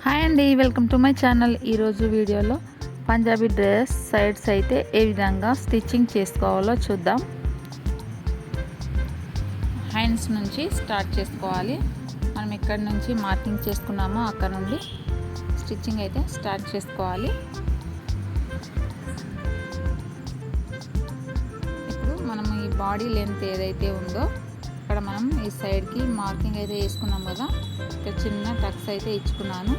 Hi అండి, welcome to my channel. ఈరోజు వీడియోలో పంజాబీ డ్రెస్ సైడ్స్ అయితే ఏ విధంగా స్టిచ్చింగ్ చేసుకోవాలో చూద్దాం. హ్యాండ్స్ నుంచి స్టార్ట్ చేసుకోవాలి. మనం ఎక్కడి నుంచి మార్కింగ్ చేసుకున్నామో అక్కడ నుండి స్టిచ్చింగ్ అయితే స్టార్ట్ చేసుకోవాలి. ఇప్పుడు మనం ఈ బాడీ లెంత్ ఏదైతే ఉందో ఇక్కడ మనం ఈ సైడ్కి మార్కింగ్ అయితే వేసుకున్నాం కదా, ఇక్కడ చిన్న టక్స్ అయితే ఇచ్చుకున్నాను.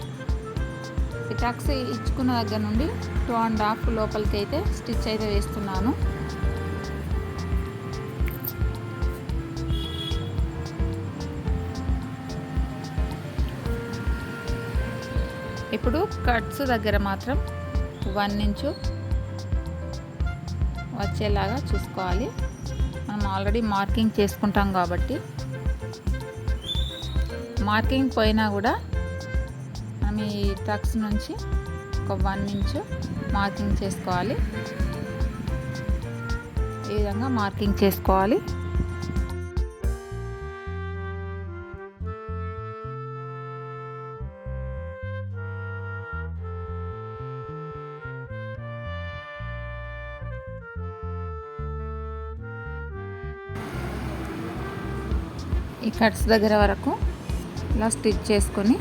ఈ టక్స్ ఇచ్చుకున్న దగ్గర నుండి 2.5 లోపలికి అయితే స్టిచ్ అయితే వేస్తున్నాను. ఇప్పుడు కట్స్ దగ్గర మాత్రం 1 ఇంచు వచ్చేలాగా చూసుకోవాలి. మనం ఆల్రెడీ మార్కింగ్ చేసుకుంటాం కాబట్టి మార్కింగ్ పోయినా కూడా మనం ఈ టక్స్ నుంచి ఒక 1 ఇంచు మార్కింగ్ చేసుకోవాలి. ఈ విధంగా మార్కింగ్ చేసుకోవాలి. ఈ కట్స్ దగ్గర వరకు ఇలా స్టిచ్ చేసుకొని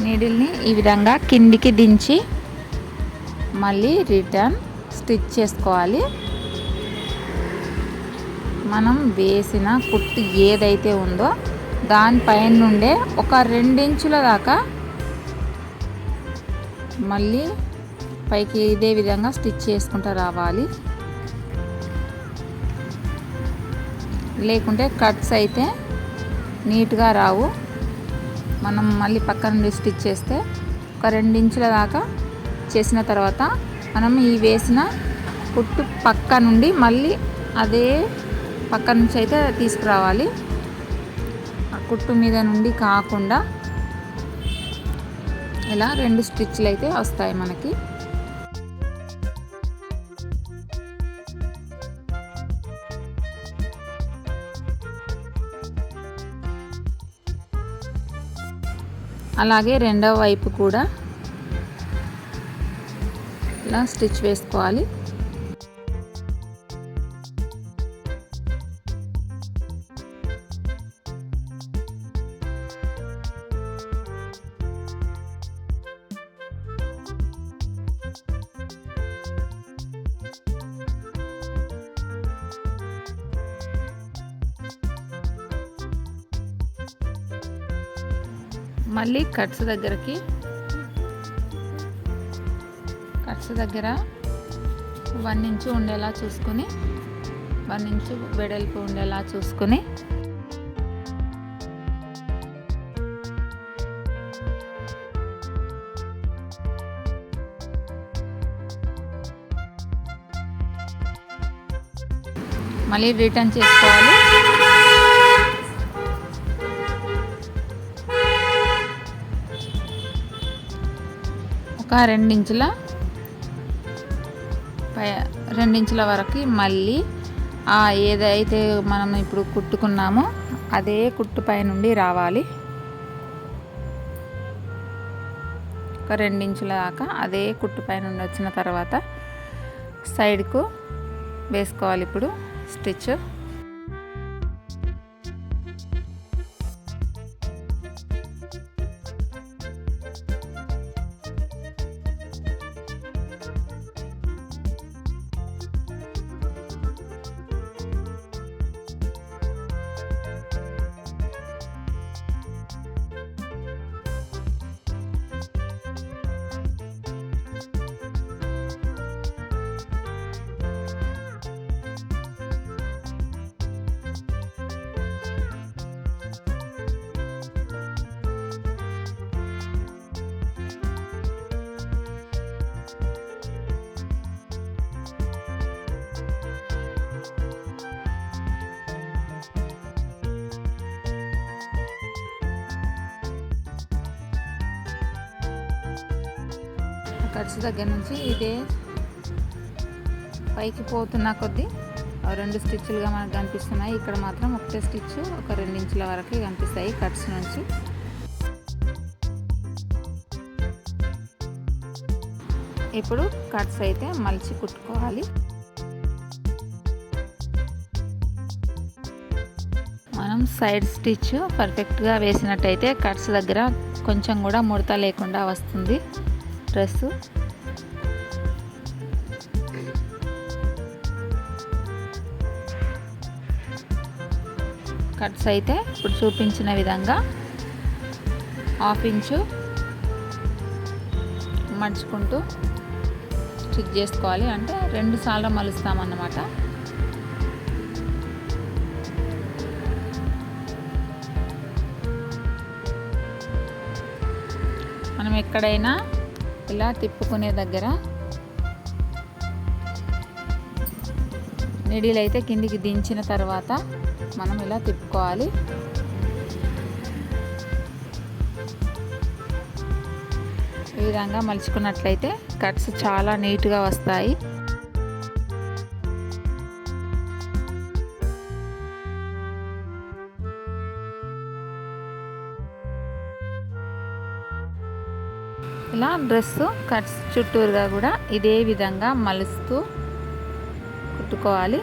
నీడిల్ని ఈ విధంగా కిందికి దించి మళ్ళీ రిటర్న్ స్టిచ్ చేసుకోవాలి. మనం వేసిన కుట్టు ఏదైతే ఉందో దానిపైన నుండే ఒక 2 ఇంచుల దాకా మళ్ళీ పైకి ఇదే విధంగా స్టిచ్ చేసుకుంటూ రావాలి. లేకుంటే కట్స్ అయితే నీట్గా రావు. మనం మళ్ళీ పక్క నుండి స్టిచ్ చేస్తే ఒక 2 ఇంచుల దాకా చేసిన తర్వాత మనం ఈ వేసిన కుట్టు పక్క నుండి మళ్ళీ అదే పక్క నుంచి అయితే తీసుకురావాలి. ఆ కుట్టు మీద నుండి కాకుండా ఇలా 2 స్టిచ్లు అయితే వస్తాయి మనకి. అలాగే రెండవ వైపు కూడా ఇలా స్టిచ్ వేసుకోవాలి. మళ్ళీ కట్స్ దగ్గర 1 ఇంచు ఉండేలా చూసుకొని 1 ఇంచు వెడల్పు ఉండేలా చూసుకొని మళ్ళీ రిటర్న్ చేసుకోవాలి. ఒక 2 ఇంచుల వరకు మళ్ళీ ఏదైతే మనం ఇప్పుడు కుట్టుకున్నామో అదే కుట్టు పై నుండి రావాలి. ఒక 2 ఇంచుల దాకా అదే కుట్టు పై నుండి వచ్చిన తర్వాత సైడ్కు వేసుకోవాలి. ఇప్పుడు స్టిచ్ కట్స్ దగ్గర నుంచి ఇదే పైకి పోతున్న కొద్దీ 2 స్టిచ్లుగా మనకు కనిపిస్తున్నాయి. ఇక్కడ మాత్రం ఒకటే స్టిచ్ ఒక 2 ఇంచుల వరకు కనిపిస్తాయి కట్స్ నుంచి. ఇప్పుడు కట్స్ అయితే మలిచి కుట్టుకోవాలి. మనం సైడ్ స్టిచ్ పర్ఫెక్ట్గా వేసినట్టయితే కట్స్ దగ్గర కొంచెం కూడా ముడత లేకుండా వస్తుంది డ్రెస్సు. కట్స్ అయితే ఇప్పుడు చూపించిన విధంగా 1/2 ఇంచు మడుచుకుంటూ స్టిచ్ చేసుకోవాలి. అంటే 2 సార్లు మలుస్తామన్నమాట. మనం ఎక్కడైనా ఇలా తిప్పుకునే దగ్గర నీడిల్ అయితే కిందికి దించిన తర్వాత మనం ఇలా తిప్పుకోవాలి. ఈ విధంగా మలుచుకున్నట్లయితే కట్స్ చాలా నీట్గా వస్తాయి. ఇలా డ్రెస్ కట్స్ చుట్టూరుగా కూడా ఇదే విధంగా మలుస్తూ కుట్టుకోవాలి.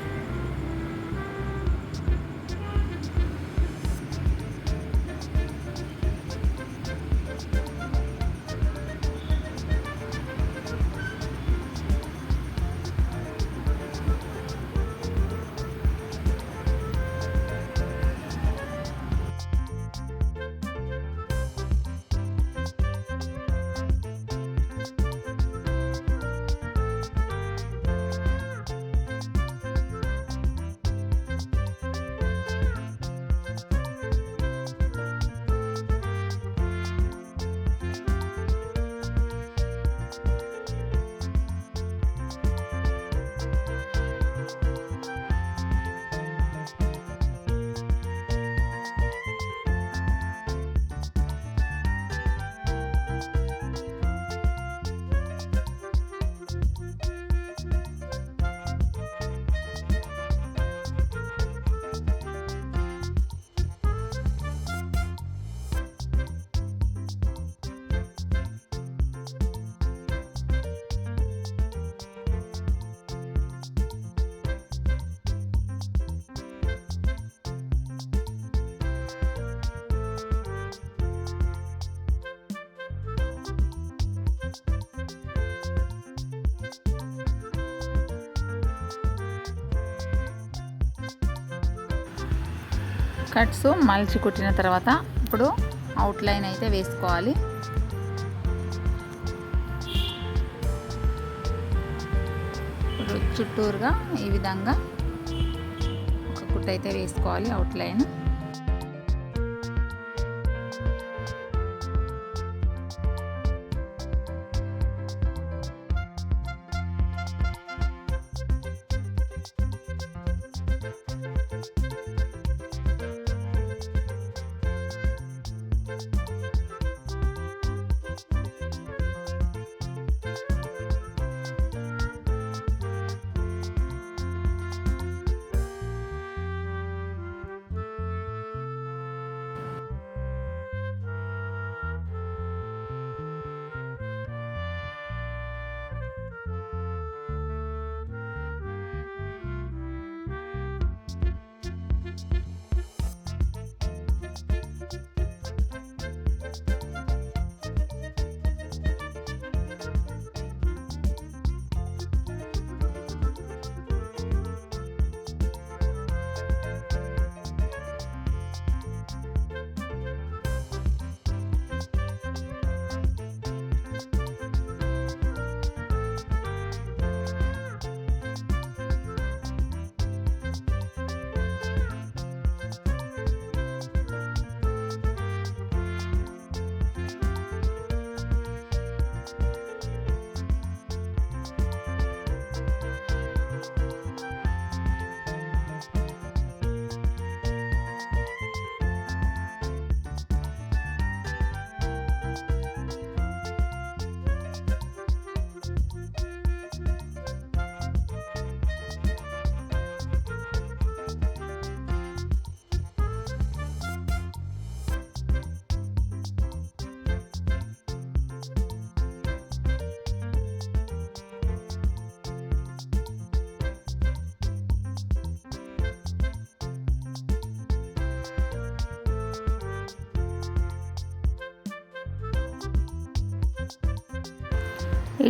కట్స్ మలిచి కుట్టిన తర్వాత ఇప్పుడు అవుట్లైన్ అయితే వేసుకోవాలి. ఇప్పుడు చుట్టూరుగా ఈ విధంగా ఒక కుట్టు అయితే వేసుకోవాలి అవుట్లైన్.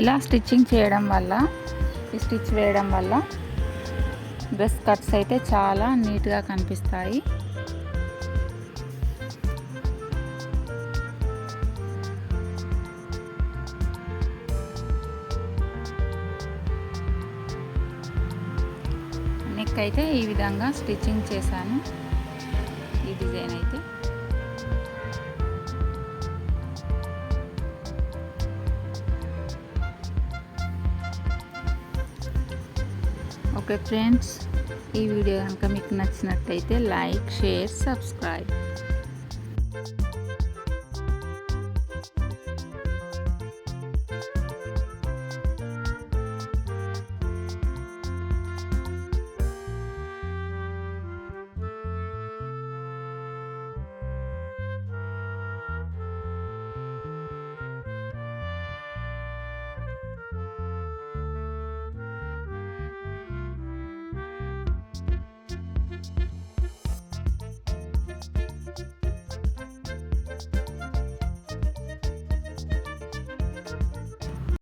ఇలా స్టిచ్చింగ్ చేయడం వల్ల, ఈ స్టిచ్ వేయడం వల్ల డ్రెస్ కట్స్ అయితే చాలా నీట్గా కనిపిస్తాయి. నెక్ అయితే ఈ విధంగా స్టిచ్చింగ్ చేశాను. ఈ డిజైన్ అయితే ఓకే ఫ్రెండ్స్, ఈ వీడియో కనుక మీకు నచ్చినట్టయితే లైక్, షేర్, సబ్స్క్రైబ్.